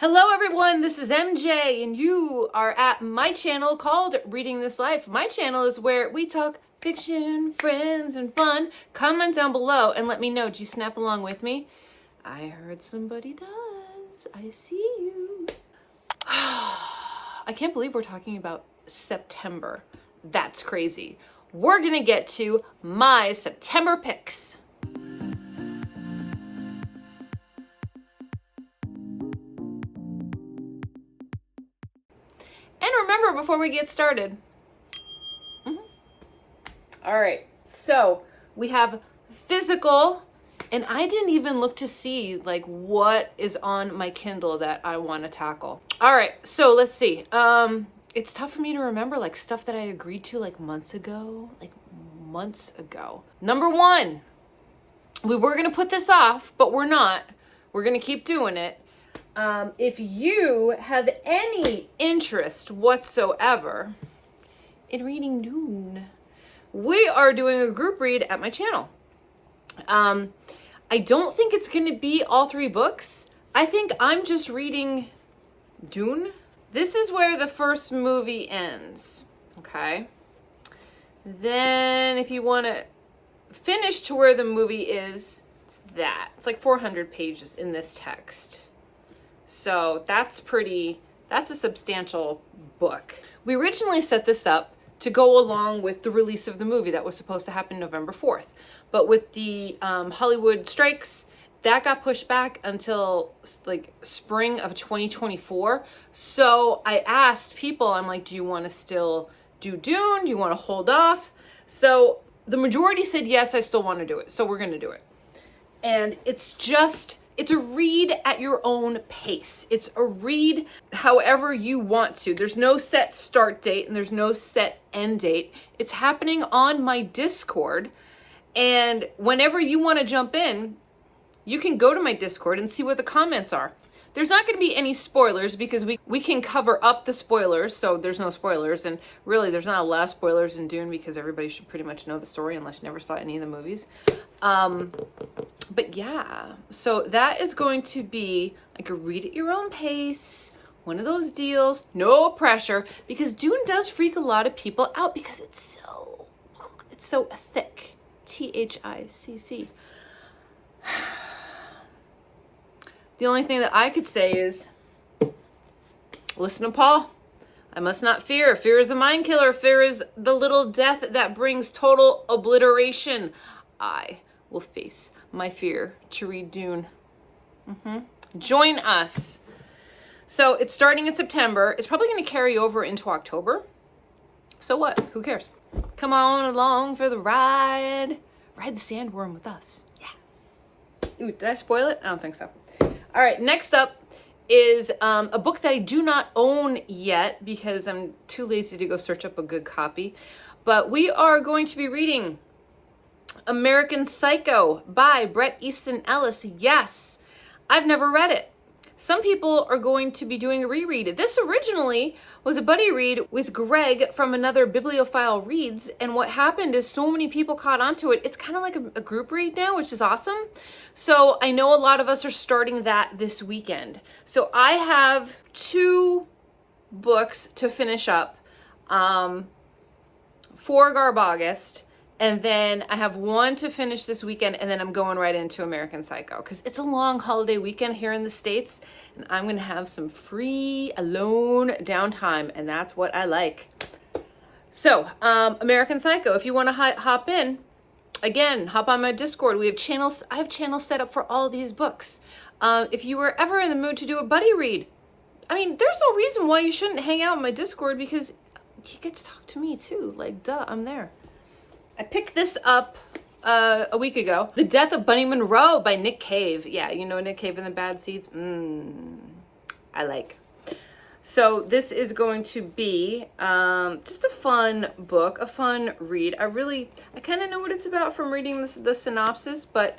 Hello everyone, this is MJ and you are at my channel called Reading This Life. My channel is where we talk fiction, friends, and fun. Comment down below and let me know, do you snap along with me? I heard somebody does. I see you. I can't believe we're talking about September. That's crazy. We're gonna get to my September picks. And remember, before we get started, all right, so we have physical, and I didn't even look to see like what is on my Kindle that I want to tackle. All right, so let's see. It's tough for me to remember like stuff that I agreed to like months ago. Number one, we were gonna put this off, but we're not. We're gonna keep doing it. If you have any interest whatsoever in reading Dune, we are doing a group read at my channel. I don't think it's going to be all three books. I think I'm just reading Dune. This is where the first movie ends, okay? Then if you want to finish to where the movie is, it's that. It's like 400 pages in this text. So that's a substantial book. We originally set this up to go along with the release of the movie that was supposed to happen November 4th. But with the Hollywood strikes, that got pushed back until like spring of 2024. So I asked people, I'm like, do you want to still do Dune? Do you want to hold off? So the majority said, yes, I still want to do it. So we're going to do it. And it's a read at your own pace. It's a read however you want to. There's no set start date and there's no set end date. It's happening on my Discord. And whenever you want to jump in, you can go to my Discord and see what the comments are. There's not going to be any spoilers because we can cover up the spoilers, so there's no spoilers. And really, there's not a lot of spoilers in Dune because everybody should pretty much know the story unless you never saw any of the movies. But yeah, so that is going to be like a read at your own pace, one of those deals, no pressure, because Dune does freak a lot of people out because it's so thick. THICC. The only thing that I could say is, listen to Paul. I must not fear. Fear is the mind killer. Fear is the little death that brings total obliteration. I will face my fear to read Dune. Join us. So it's starting in September. It's probably going to carry over into October. So what? Who cares? Come on along for the ride. Ride the sandworm with us. Yeah. Ooh, did I spoil it? I don't think so. All right, next up is a book that I do not own yet because I'm too lazy to go search up a good copy. But we are going to be reading American Psycho by Bret, Easton, Ellis. Yes, I've never read it. Some people are going to be doing a reread. This originally was a buddy read with Greg from another Bibliophile Reads, and what happened is so many people caught onto it. It's kind of like a group read now, which is awesome. So I know a lot of us are starting that this weekend. So I have 2 books to finish up for Garb August. And then I have 1 to finish this weekend, and then I'm going right into American Psycho because it's a long holiday weekend here in the States, and I'm going to have some free, alone downtime, and that's what I like. So, American Psycho, if you want to hop in, again, hop on my Discord. We have channels. I have channels set up for all these books. If you were ever in the mood to do a buddy read, I mean, there's no reason why you shouldn't hang out in my Discord because you get to talk to me too. Like, duh, I'm there. I picked this up a week ago. The Death of Bunny Monroe by Nick Cave. Yeah, you know Nick Cave and the Bad Seeds? I like. So this is going to be just a fun book, a fun read. I kind of know what it's about from reading the synopsis, but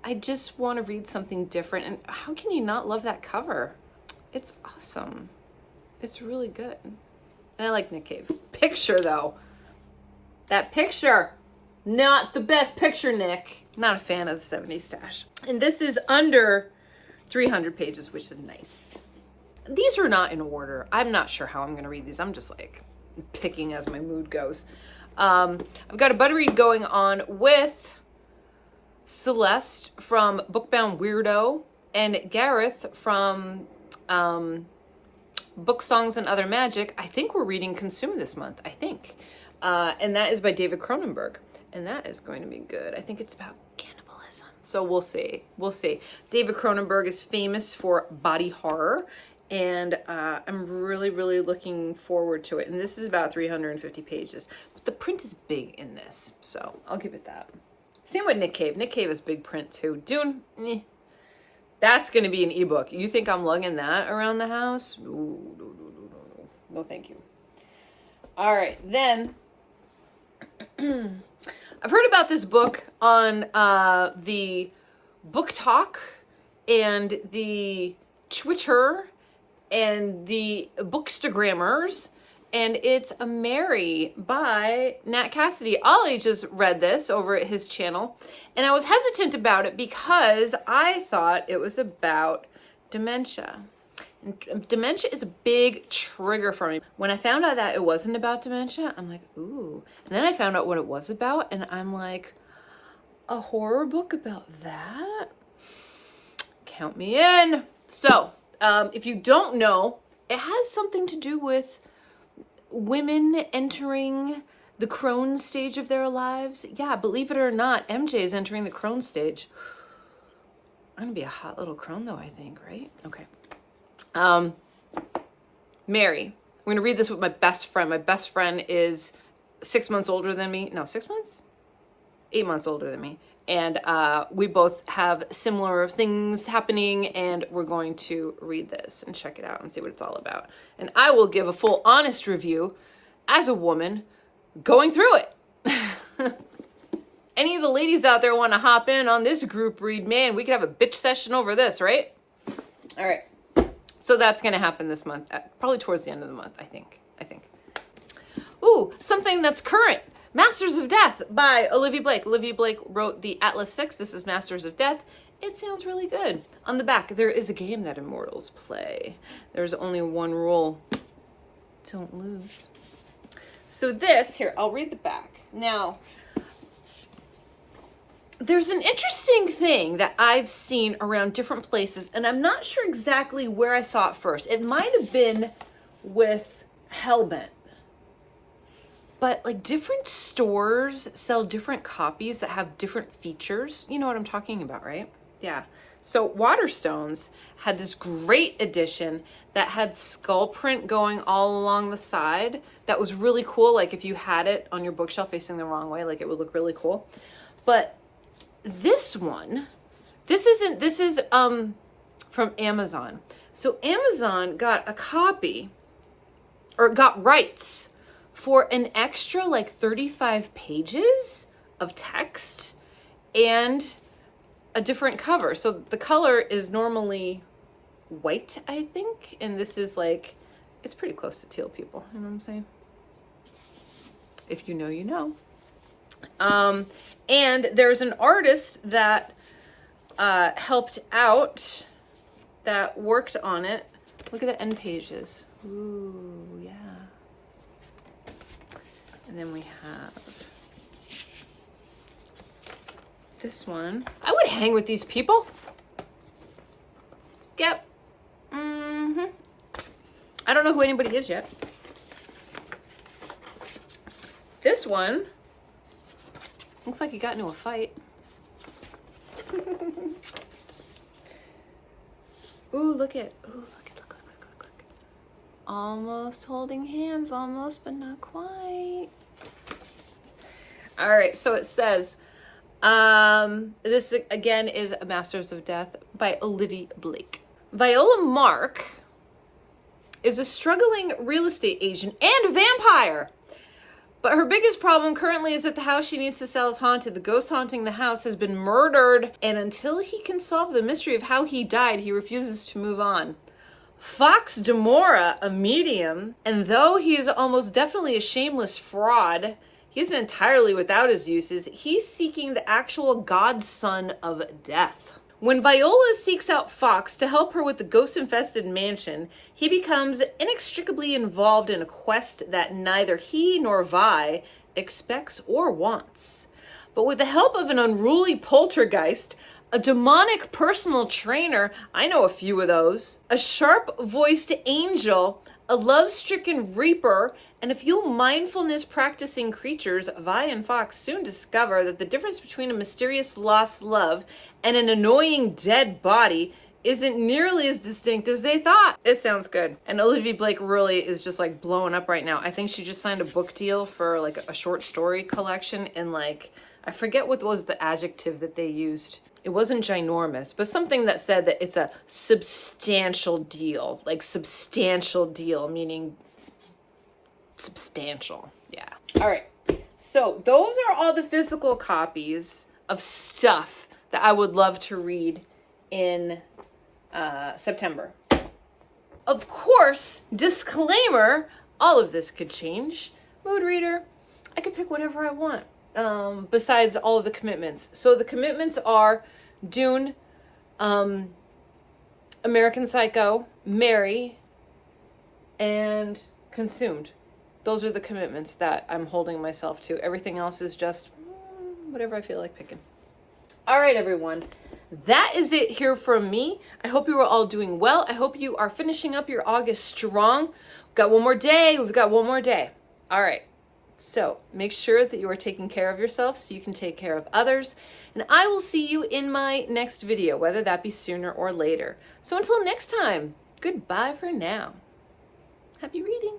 I just want to read something different. And how can you not love that cover? It's awesome. It's really good. And I like Nick Cave. Picture, though. That picture. Not the best picture, Nick. Not a fan of the 70s stash. And this is under 300 pages, which is nice. These are not in order. I'm not sure how I'm going to read these. I'm just like picking as my mood goes. I've got a buddy read going on with Celeste from Bookbound Weirdo and Gareth from Book Songs and Other Magic. I think we're reading Consume this month, I think. And that is by David Cronenberg. And that is going to be good. I think it's about cannibalism. So we'll see. We'll see. David Cronenberg is famous for body horror. And I'm really, really looking forward to it. And this is about 350 pages. But the print is big in this. So I'll give it that. Same with Nick Cave. Nick Cave is big print too. Dune, that's going to be an ebook. You think I'm lugging that around the house? Ooh, no. No, thank you. All right, then I've heard about this book on the Book Talk and the Twitter and the Bookstagrammers, and it's a Mary by Nat Cassidy. Ollie just read this over at his channel, and I was hesitant about it because I thought it was about dementia. And dementia is a big trigger for me. When I found out that it wasn't about dementia, I'm like, ooh. And then I found out what it was about, and I'm like, a horror book about that? Count me in. So, if you don't know, it has something to do with women entering the Crohns stage of their lives. Yeah, believe it or not, MJ is entering the Crohns stage. I'm gonna be a hot little crone though, I think, right? Okay. Mary. I'm gonna read this with my best friend. My best friend is 6 months older than me. No, 6 months? 8 months older than me. And we both have similar things happening, and we're going to read this and check it out and see what it's all about. And I will give a full honest review as a woman going through it. Any of the ladies out there want to hop in on this group read, man, we could have a bitch session over this, right? All right. So that's going to happen this month, probably towards the end of the month, I think. Ooh, something that's current. Masters of Death by Olivie Blake. Olivie Blake wrote the Atlas 6. This is Masters of Death. It sounds really good. On the back, there is a game that immortals play. There's only one rule. Don't lose. So this, here, I'll read the back. Now, there's an interesting thing that I've seen around different places, and I'm not sure exactly where I saw it first. It might have been with Hellbent. But like different stores sell different copies that have different features. You know what I'm talking about, right? Yeah. So Waterstones had this great edition that had skull print going all along the side. That was really cool. Like if you had it on your bookshelf facing the wrong way, like it would look really cool. But this one, this is from Amazon. So Amazon got a copy, or got rights for an extra like 35 pages of text and a different cover. So the color is normally white, I think. And this is like, it's pretty close to teal, people. You know what I'm saying? If you know, you know. And there's an artist that helped out, that worked on it. Look at the end pages. Ooh, yeah. And then we have this one. I would hang with these people. Yep. I don't know who anybody is yet. This one looks like he got into a fight. Ooh, look. Almost holding hands, almost, but not quite. All right, so it says, this again is Masters of Death by Olivie Blake. Viola Mark is a struggling real estate agent and vampire. But her biggest problem currently is that the house she needs to sell is haunted. The ghost haunting the house has been murdered, and until he can solve the mystery of how he died, he refuses to move on. Fox Demora, a medium, and though he is almost definitely a shameless fraud, he isn't entirely without his uses. He's seeking the actual godson of death. When Viola seeks out Fox to help her with the ghost-infested mansion, he becomes inextricably involved in a quest that neither he nor Vi expects or wants. But with the help of an unruly poltergeist, a demonic personal trainer, I know a few of those, a sharp-voiced angel, a love-stricken reaper, and a few mindfulness-practicing creatures, Vi and Fox soon discover that the difference between a mysterious lost love and an annoying dead body isn't nearly as distinct as they thought. It sounds good. And Olivie Blake really is just like blowing up right now. I think she just signed a book deal for like a short story collection, and like, I forget what was the adjective that they used. It wasn't ginormous, but something that said that it's a substantial deal, like substantial deal, meaning substantial. Yeah. All right. So those are all the physical copies of stuff that I would love to read in September. Of course, disclaimer, all of this could change. Mood reader, I could pick whatever I want. Besides all of the commitments. So the commitments are Dune, American Psycho, Mary, and Consumed. Those are the commitments that I'm holding myself to. Everything else is just whatever I feel like picking. All right, everyone. That is it here from me. I hope you are all doing well. I hope you are finishing up your August strong. We've got one more day. We've got one more day. All right. So make sure that you are taking care of yourself so you can take care of others. And I will see you in my next video, whether that be sooner or later. So until next time, goodbye for now. Happy reading.